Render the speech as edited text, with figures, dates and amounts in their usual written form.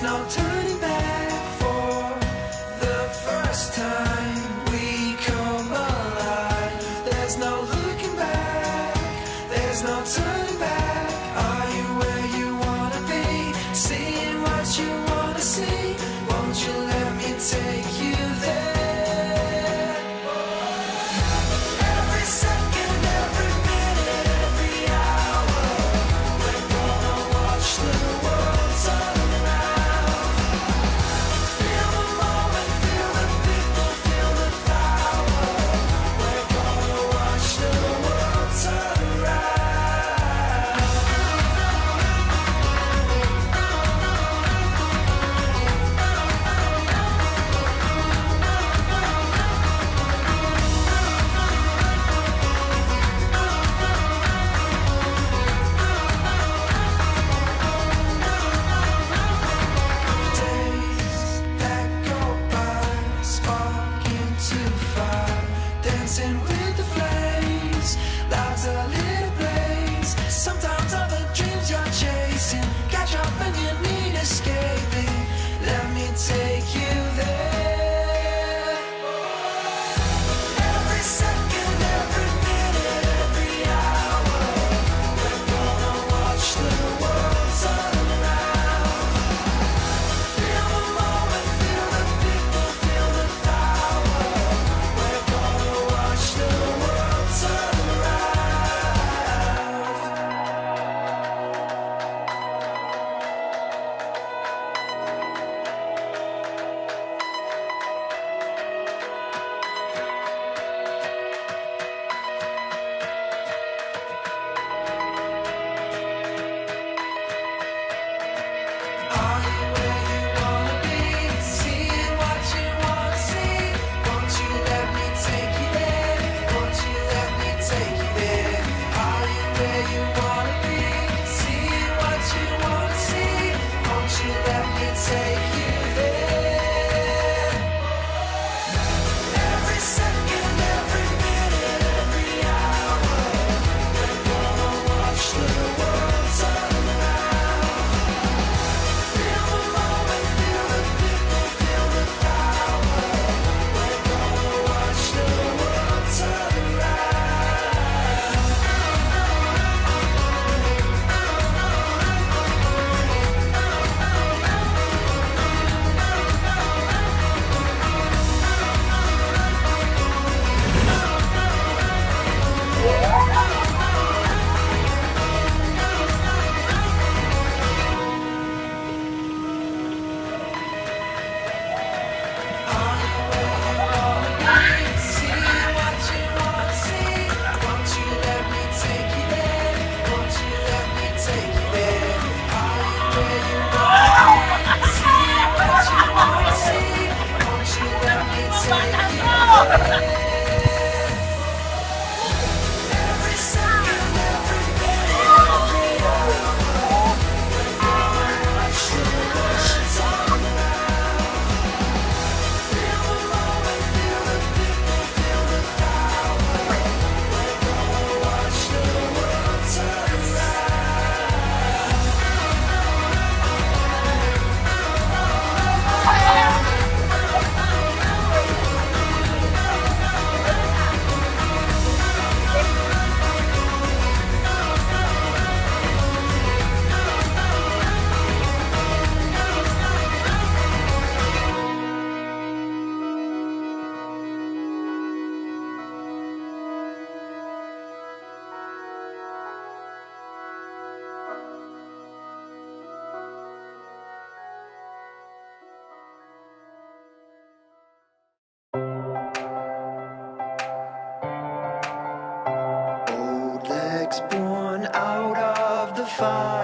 no turning back. For the first time we come alive. There's no looking back, there's no turning back. Are you where you wanna be? Seeing what you wanna see. Won't you let me take you there? Every second, every minute, every hour, we're gonna watch the world turn around. Feel the moment, feel the people, feel the power. We're gonna watch the world turn around. Days that go by, spark into fire, dancing with the flames, lives a little blaze. Sometimes all the dreams you're chasing catch up and you need escaping. Let me take you there. Every second, every minute, every hour, we're gonna watch the world turn around. Feel the moment, feel the people, feel the power. We're gonna watch the world turn around. Are you where you wanna be? Seeing what you wanna see. Won't you let me take you there? Won't you let me take you there? Are you where you wanna be? Seeing what you wanna see. Won't you let me take you there? Every second, every minute, every hour, we're gonna watch the world turn around. Feel the moment, feel the people, feel the power. We're gonna watch the world turn around. Seeing what you wanna see. Won't you let me take you there? Won't you let me take you there? Are you where you wanna be? Seeing what you wanna see. Won't you let me take you there? Every second, every minute, every hour, we're gonna watch the world turn around. Feel the moment, feel the people, feel the power. We're gonna watch the world turn around. Old legs born out of the fire.